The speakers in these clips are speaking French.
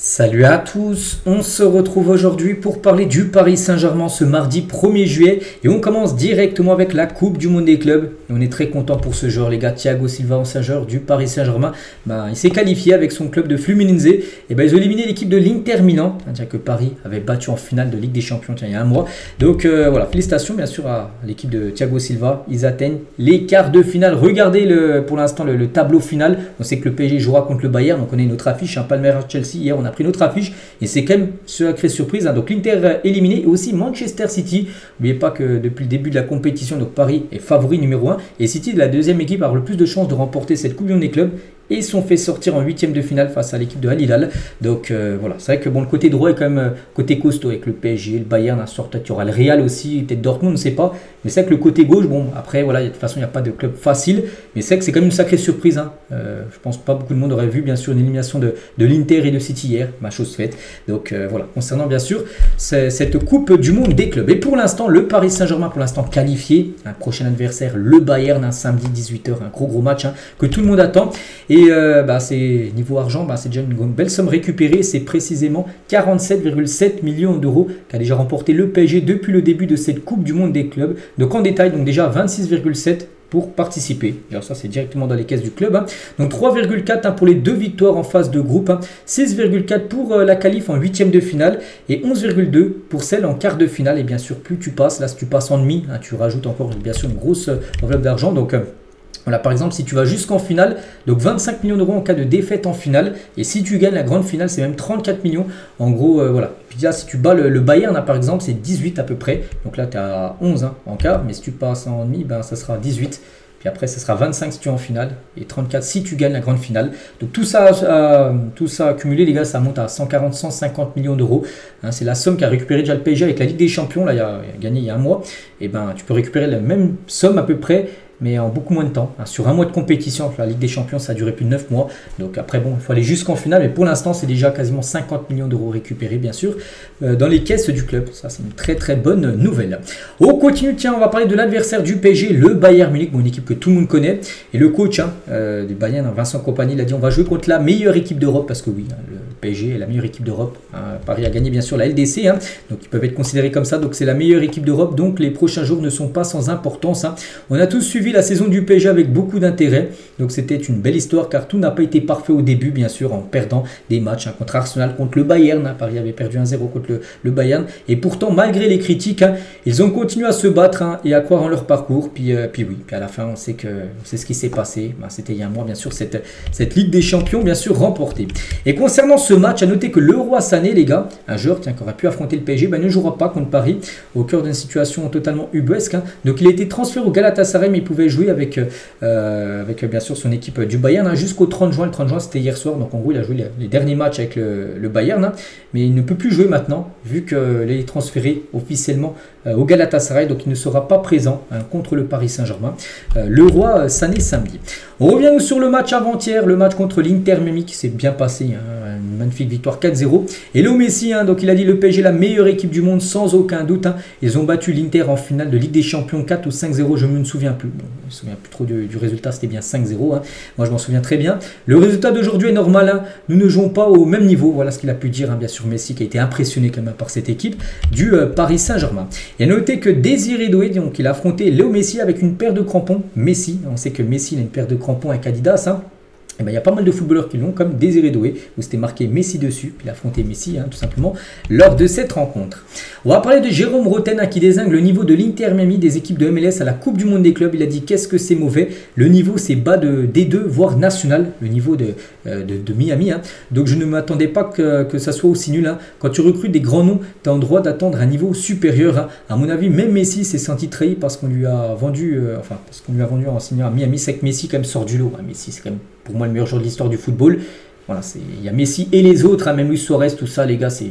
Salut à tous, on se retrouve aujourd'hui pour parler du Paris Saint-Germain ce mardi 1er juillet et on commence directement avec la Coupe du Monde des clubs. Et on est très content pour ce joueur les gars, Thiago Silva, ancien joueur du Paris Saint-Germain. Il s'est qualifié avec son club de Fluminense et ils ont éliminé l'équipe de l'Inter Milan, que Paris avait battu en finale de Ligue des Champions il y a un mois. Donc voilà, félicitations bien sûr à l'équipe de Thiago Silva, ils atteignent les quarts de finale. Regardez pour l'instant le tableau final, on sait que le PSG jouera contre le Bayern, donc on a une autre affiche, Palmeiras-Chelsea, hier on a pris notre affiche et c'est quand même sacrée surprise. Donc l'Inter éliminé et aussi Manchester City. N'oubliez pas que depuis le début de la compétition, donc Paris est favori numéro 1 et City est la deuxième équipe à avoir le plus de chances de remporter cette Coupe du Monde des clubs. Et ils sont fait sortir en huitième de finale face à l'équipe de Al Hilal. Donc voilà, c'est vrai que le côté droit est quand même côté costaud avec le PSG, le Bayern, un sort, peut-être il y aura le Real aussi, peut-être Dortmund, on ne sait pas. Mais c'est vrai que le côté gauche, après voilà, de toute façon il n'y a pas de club facile. Mais c'est vrai que c'est quand même une sacrée surprise. Je pense pas beaucoup de monde aurait vu bien sûr une élimination de l'Inter et de City hier, chose faite. Donc voilà, concernant bien sûr cette Coupe du Monde des clubs. Et pour l'instant, le Paris Saint-Germain pour l'instant qualifié. Un prochain adversaire, le Bayern, un samedi 18 h, un gros match que tout le monde attend. Et c'est niveau argent, c'est déjà une belle somme récupérée. C'est précisément 47,7 millions d'euros qu'a déjà remporté le PSG depuis le début de cette Coupe du Monde des clubs. Donc en détail, déjà 26,7 pour participer. Alors ça c'est directement dans les caisses du club. Donc 3,4 pour les deux victoires en phase de groupe, 6,4 pour la qualif en huitième de finale et 11,2 pour celle en quart de finale. Et bien sûr plus tu passes, là si tu passes en demi, tu rajoutes encore bien sûr une grosse enveloppe d'argent. Donc voilà, par exemple, si tu vas jusqu'en finale, donc 25 millions d'euros en cas de défaite en finale. Et si tu gagnes la grande finale, c'est même 34 millions. En gros, voilà. Puis là, si tu bats le Bayern, par exemple, c'est 18 à peu près. Donc là, tu es à 11 en quart. Mais si tu passes en demi, ça sera 18. Puis après, ça sera 25 si tu es en finale. Et 34 si tu gagnes la grande finale. Donc tout ça accumulé, les gars, ça monte à 140-150 millions d'euros. C'est la somme qu'a récupéré déjà le PSG avec la Ligue des Champions. Là, il a gagné il y a un mois. Et tu peux récupérer la même somme à peu près, mais en beaucoup moins de temps. Sur un mois de compétition, la Ligue des Champions, ça a duré plus de 9 mois. Donc après, il faut aller jusqu'en finale. Mais pour l'instant, c'est déjà quasiment 50 millions d'euros récupérés, bien sûr, dans les caisses du club. Ça, c'est une très très bonne nouvelle. On continue, tiens, on va parler de l'adversaire du PSG, le Bayern Munich, une équipe que tout le monde connaît. Et le coach du Bayern, Vincent Kompany, il a dit on va jouer contre la meilleure équipe d'Europe, parce que oui, le PSG est la meilleure équipe d'Europe. Paris a gagné bien sûr la LDC, donc ils peuvent être considérés comme ça. Donc c'est la meilleure équipe d'Europe, donc les prochains jours ne sont pas sans importance. On a tous suivi la saison du PSG avec beaucoup d'intérêt. Donc c'était une belle histoire car tout n'a pas été parfait au début, bien sûr, en perdant des matchs contre Arsenal, contre le Bayern. Paris avait perdu 1-0 contre le Bayern. Et pourtant, malgré les critiques, ils ont continué à se battre et à croire en leur parcours. Puis à la fin, on sait ce qui s'est passé. C'était il y a un mois, bien sûr, cette Ligue des Champions, bien sûr, remportée. Et concernant ce match, à noter que Leroy Sané, les gars, un joueur qui aurait pu affronter le PSG, ne jouera pas contre Paris, au cœur d'une situation totalement ubuesque. Donc il a été transféré au Galatasaray, mais il pouvait jouer avec bien sûr son équipe du Bayern jusqu'au 30 juin. Le 30 juin, c'était hier soir. Donc en gros, il a joué les derniers matchs avec le Bayern. Mais il ne peut plus jouer maintenant, vu qu'il est transféré officiellement au Galatasaray. Donc il ne sera pas présent contre le Paris Saint-Germain. Leroy Sané samedi. On revient sur le match avant-hier, le match contre l'Inter Miami qui s'est bien passé. Une magnifique victoire 4-0. Et Léo Messi, donc il a dit le PSG la meilleure équipe du monde sans aucun doute. Ils ont battu l'Inter en finale de Ligue des Champions 4 ou 5-0, je ne me souviens plus. Bon, je ne me souviens plus trop du résultat, c'était bien 5-0. Moi je m'en souviens très bien. Le résultat d'aujourd'hui est normal. Nous ne jouons pas au même niveau. Voilà ce qu'il a pu dire, bien sûr Messi qui a été impressionné quand même par cette équipe du Paris Saint-Germain. Et notez que Désiré Doué, donc il a affronté Léo Messi avec une paire de crampons. Messi, on sait que Messi il a une paire de crampons avec Adidas. Il y a pas mal de footballeurs qui l'ont, comme Désiré Doué, où c'était marqué Messi dessus, puis il a affronté Messi, tout simplement, lors de cette rencontre. On va parler de Jérôme Roten, qui désigne le niveau de l'Inter Miami, des équipes de MLS à la Coupe du Monde des clubs. Il a dit qu'est-ce que c'est mauvais. Le niveau, c'est bas de D2, voire national, le niveau de Miami. Donc je ne m'attendais pas que ça soit aussi nul. Quand tu recrutes des grands noms, tu as en droit d'attendre un niveau supérieur. À mon avis, même Messi s'est senti trahi parce qu'on lui a vendu, en signant à Miami. C'est que Messi quand même sort du lot. Messi, c'est quand même pour moi le meilleur joueur de l'histoire du football. Voilà, il y a Messi et les autres, même Luis Suarez, tout ça, les gars, c'est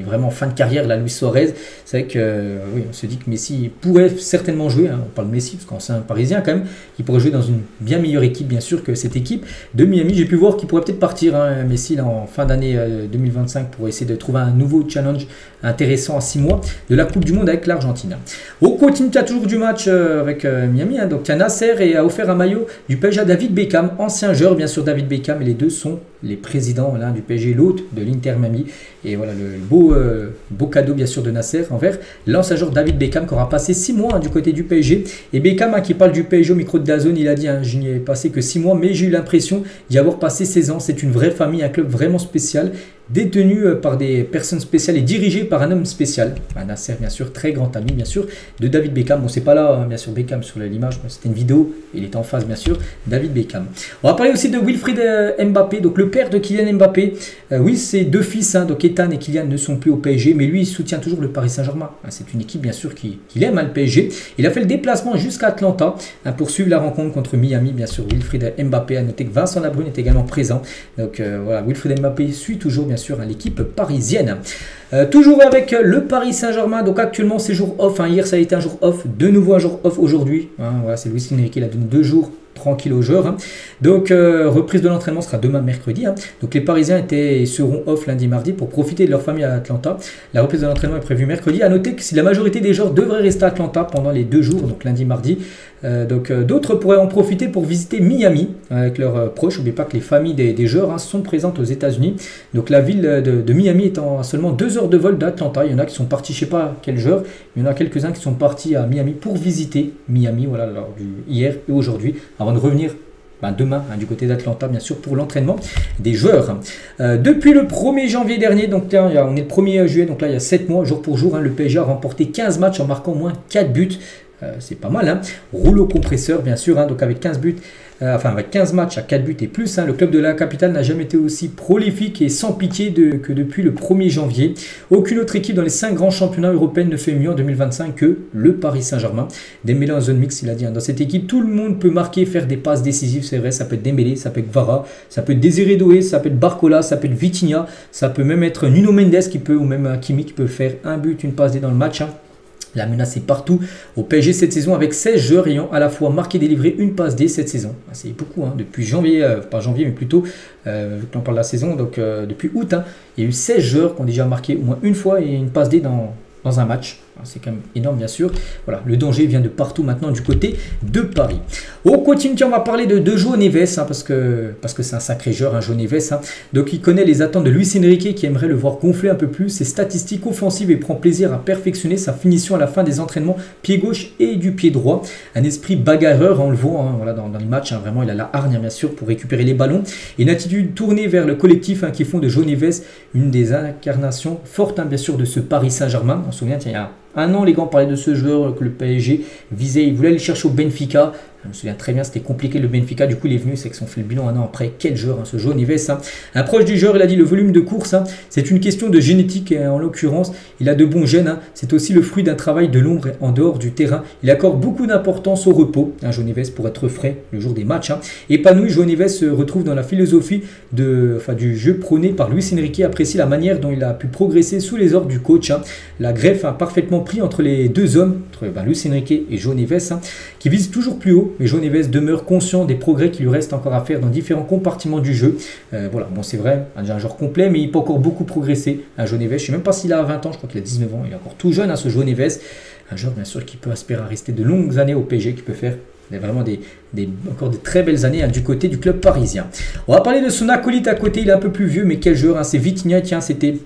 vraiment fin de carrière, là, Luis Suarez. C'est vrai que, oui, on se dit que Messi pourrait certainement jouer, on parle de Messi, parce qu'en c'est un Parisien quand même, il pourrait jouer dans une bien meilleure équipe, bien sûr, que cette équipe de Miami. J'ai pu voir qu'il pourrait peut-être partir, Messi, là, en fin d'année 2025, pour essayer de trouver un nouveau challenge intéressant à 6 mois de la Coupe du Monde avec l'Argentine. On continue, il y a toujours du match avec Miami, donc il y a Nasser et a offert un maillot du PSG à David Beckham, ancien joueur, bien sûr, David Beckham, et les deux sont les présidents l'un du PSG, l'autre de l'Inter Miami. Et voilà le beau cadeau bien sûr de Nasser envers l'ancien joueur David Beckham qui aura passé 6 mois du côté du PSG. Et Beckham qui parle du PSG au micro de DAZN, il a dit je n'y ai passé que 6 mois mais j'ai eu l'impression d'y avoir passé 16 ans. C'est une vraie famille, un club vraiment spécial, détenu par des personnes spéciales et dirigé par un homme spécial. Nasser bien sûr, très grand ami bien sûr de David Beckham. Bon c'est pas là bien sûr Beckham sur l'image, c'était une vidéo, il est en face bien sûr, David Beckham. On va parler aussi de Wilfried Mbappé, donc le père de Kylian Mbappé. Oui, ses deux fils, donc Ethan et Kylian ne sont plus au PSG, mais lui il soutient toujours le Paris Saint-Germain. C'est une équipe bien sûr qu'il aime le PSG. Il a fait le déplacement jusqu'à Atlanta pour suivre la rencontre contre Miami bien sûr. Wilfried Mbappé, a noté que Vincent Labrune est également présent. Donc voilà, Wilfried Mbappé suit toujours bien sûr l'équipe parisienne. Toujours avec le Paris Saint-Germain, donc actuellement c'est jour off, hier ça a été un jour off, de nouveau un jour off aujourd'hui, voilà, c'est Luis Enrique, il a donné 2 jours tranquille aux joueurs. Donc reprise de l'entraînement sera demain mercredi. Donc les Parisiens seront off lundi mardi pour profiter de leur famille à Atlanta. La reprise de l'entraînement est prévue mercredi. A noter que si la majorité des joueurs devraient rester à Atlanta pendant les 2 jours, donc lundi mardi, d'autres pourraient en profiter pour visiter Miami avec leurs proches. N'oubliez pas que les familles des joueurs sont présentes aux États-Unis. Donc la ville de Miami étant à seulement 2 heures de vol d'Atlanta. Il y en a qui sont partis, je ne sais pas quel joueur, mais il y en a quelques-uns qui sont partis à Miami pour visiter Miami, voilà, lors hier et aujourd'hui, avant de revenir demain du côté d'Atlanta bien sûr pour l'entraînement des joueurs. Depuis le 1er janvier dernier, donc là, on est le 1er juillet, donc là il y a 7 mois, jour pour jour, le PSG a remporté 15 matchs en marquant au moins 4 buts. C'est pas mal, rouleau compresseur bien sûr, donc avec 15 buts. Avec 15 matchs à 4 buts et plus, le club de la capitale n'a jamais été aussi prolifique et sans pitié que depuis le 1er janvier. Aucune autre équipe dans les 5 grands championnats européens ne fait mieux en 2025 que le Paris Saint-Germain. Dembélé en zone mixte, il a dit, dans cette équipe, tout le monde peut marquer, faire des passes décisives, c'est vrai, ça peut être Dembélé, ça peut être Kvara, ça peut être Désiré Doué, ça peut être Barcola, ça peut être Vitinha, ça peut même être Nuno Mendes ou même Hakimi qui peut faire un but, une passe D dans le match. La menace est partout au PSG cette saison avec 16 joueurs ayant à la fois marqué et délivré une passe D cette saison. C'est beaucoup, depuis janvier, pas janvier mais plutôt, vu que l'on parle de la saison, donc depuis août, il y a eu 16 joueurs qui ont déjà marqué au moins une fois et une passe D dans un match. C'est quand même énorme bien sûr. Voilà, le danger vient de partout maintenant du côté de Paris. On continue, on va parler de João Neves parce que c'est un sacré joueur, João Neves. Donc il connaît les attentes de Luis Enrique qui aimerait le voir gonfler un peu plus ses statistiques offensives et prend plaisir à perfectionner sa finition à la fin des entraînements pied gauche et du pied droit. Un esprit bagarreur, on le voit voilà, dans les matchs, vraiment il a la hargne bien sûr pour récupérer les ballons et une attitude tournée vers le collectif qui font de João Neves une des incarnations fortes bien sûr de ce Paris Saint-Germain. On se souvient, il y a un an, les gars, on parlait de ce joueur que le PSG visait. Il voulait aller chercher au Benfica. Je me souviens très bien, c'était compliqué le Benfica. Du coup, il est venu, c'est qu'ils ont fait le bilan un an après. Quel joueur, ce João Neves. Un proche du joueur, il a dit le volume de course, c'est une question de génétique. En l'occurrence, il a de bons gènes. C'est aussi le fruit d'un travail de l'ombre en dehors du terrain. Il accorde beaucoup d'importance au repos. João Neves pour être frais le jour des matchs. Épanoui, João Neves se retrouve dans la philosophie du jeu prôné par Luis Enrique. Apprécie la manière dont il a pu progresser sous les ordres du coach. La greffe a parfaitement pris entre les deux hommes, entre Luis Enrique et João Neves, qui visent toujours plus haut. Mais João Neves demeure conscient des progrès qui lui restent encore à faire dans différents compartiments du jeu. Voilà, bon c'est vrai, un joueur complet, mais il peut encore beaucoup progresser. João Neves, je ne sais même pas s'il a 20 ans, je crois qu'il a 19 ans, il est encore tout jeune ce João Neves. Un joueur bien sûr qui peut aspirer à rester de longues années au PSG, qui peut faire vraiment encore des très belles années du côté du club parisien. On va parler de son acolyte à côté, il est un peu plus vieux, mais quel joueur, c'est Vitinha, tiens, c'était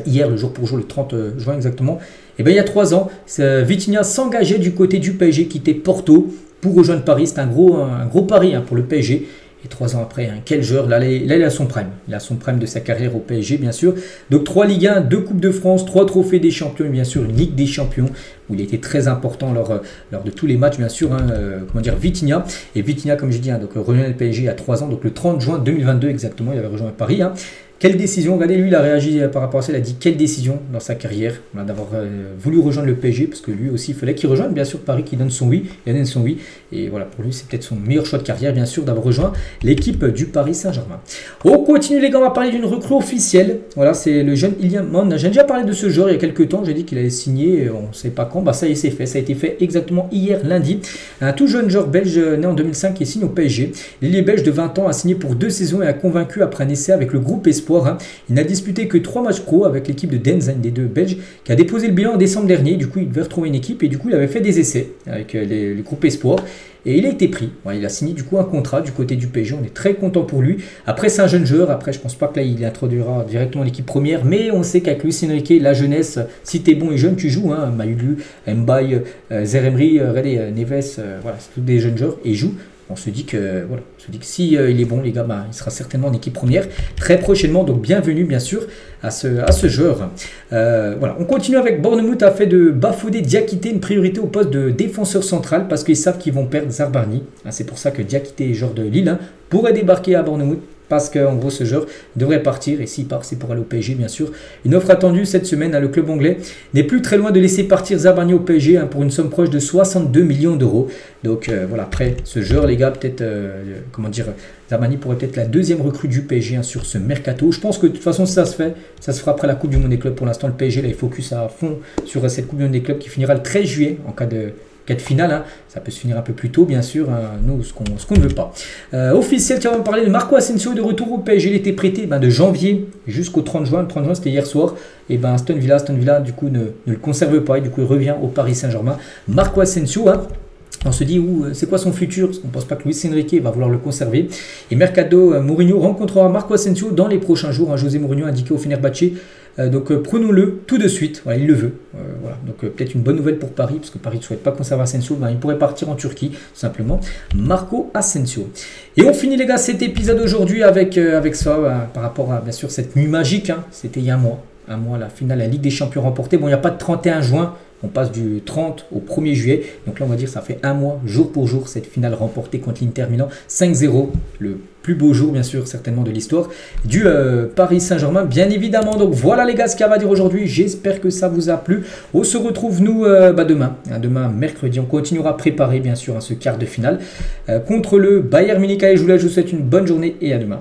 hier, le jour pour jour, le 30 juin exactement. Et bien il y a 3 ans, Vitinha s'engageait du côté du PSG, quittait Porto pour rejoindre Paris. C'est un gros pari pour le PSG. Et 3 ans après, quel joueur, là il a son prime. Il a son prime de sa carrière au PSG, bien sûr. Donc 3 Ligue 1, 2 Coupes de France, 3 trophées des champions et bien sûr une Ligue des champions où il était très important lors de tous les matchs, bien sûr. Vitinha. Et Vitinha, comme je dis, donc rejoint le PSG il y a 3 ans, donc le 30 juin 2022 exactement, il avait rejoint Paris. Quelle décision, regardez, lui il a réagi par rapport à ça, il a dit quelle décision dans sa carrière d'avoir voulu rejoindre le PSG, parce que lui aussi il fallait qu'il rejoigne bien sûr Paris, qui donne son oui, il donne son oui, et voilà, pour lui c'est peut-être son meilleur choix de carrière bien sûr d'avoir rejoint l'équipe du Paris Saint-Germain. On continue les gars, on va parler d'une recrue officielle, voilà, c'est le jeune Ilian Mon. J'ai déjà parlé de ce joueur il y a quelques temps, j'ai dit qu'il allait signer, on ne sait pas quand, ça y est c'est fait, ça a été fait exactement hier lundi. Un tout jeune joueur belge né en 2005 qui signe au PSG. L'ailier belge de 20 ans a signé pour 2 saisons et a convaincu après un essai avec le groupe Espoir espoirs, hein. Il n'a disputé que 3 matchs pro avec l'équipe de Denzen, des deux Belges, qui a déposé le bilan en décembre dernier. Du coup, il devait retrouver une équipe et du coup, il avait fait des essais avec les groupes espoirs. Et il a été pris. Il a signé du coup un contrat du côté du PSG. On est très content pour lui. Après, c'est un jeune joueur. Après, je pense pas que là, il introduira directement l'équipe première. Mais on sait qu'avec Luis Enrique, la jeunesse, si tu es bon et jeune, tu joues. Hein. Maulu, Mbaye, Zeremri, Neves, voilà, c'est tous des jeunes joueurs et ils jouent. On se dit que voilà, si il est bon, les gars, il sera certainement en équipe première très prochainement. Donc bienvenue bien sûr à ce joueur. Voilà, on continue avec Bournemouth a fait de Bafodé Diakité une priorité au poste de défenseur central parce qu'ils savent qu'ils vont perdre Zarbani. C'est pour ça que Diakité, joueur de Lille, hein, pourrait débarquer à Bournemouth. Parce qu'en gros, ce joueur devrait partir. Et s'il part, c'est pour aller au PSG, bien sûr. Une offre attendue cette semaine. Le club anglais n'est plus très loin de laisser partir Zarbani au PSG pour une somme proche de 62 millions d'euros. Donc voilà, après ce joueur, les gars, peut-être, comment dire, Zarbani pourrait être la deuxième recrue du PSG sur ce mercato. Je pense que de toute façon, ça se fait. Ça se fera après la Coupe du Monde des clubs. Pour l'instant, le PSG, là, il focus à fond sur cette Coupe du Monde des clubs qui finira le 13 juillet en cas de finale, hein. Ça peut se finir un peu plus tôt, bien sûr, hein. Nous, ce qu'on ne veut pas. Officiel, tiens, on va parler de Marco Asensio de retour au PSG. Il était prêté de janvier jusqu'au 30 juin. Le 30 juin, c'était hier soir. Et Aston Villa, du coup, ne le conserve pas. Et du coup, il revient au Paris Saint-Germain. Marco Asensio, hein. On se dit, c'est quoi son futur? Parce qu'on ne pense pas que Luis Enrique va vouloir le conserver. Et Mercado Mourinho rencontrera Marco Asensio dans les prochains jours. José Mourinho a indiqué au Fenerbahçe. Donc prenons-le tout de suite. Voilà, il le veut. Voilà. Donc peut-être une bonne nouvelle pour Paris, parce que Paris ne souhaite pas conserver Asensio. Il pourrait partir en Turquie, tout simplement. Marco Asensio. Et on finit, les gars, cet épisode aujourd'hui avec ça, par rapport à, bien sûr, cette nuit magique. Hein. C'était il y a un mois. La finale de la Ligue des Champions remportée. Bon, il n'y a pas de 31 juin. On passe du 30 au 1er juillet. Donc là, on va dire ça fait un mois, jour pour jour, cette finale remportée contre l'Inter Milan. 5-0, le plus beau jour, bien sûr, certainement de l'histoire du Paris Saint-Germain, bien évidemment. Donc voilà, les gars, ce qu'il y a à dire aujourd'hui. J'espère que ça vous a plu. On se retrouve, nous, demain. Demain, mercredi. On continuera à préparer, bien sûr, ce quart de finale contre le Bayern Munich. Allez, je vous souhaite une bonne journée et à demain.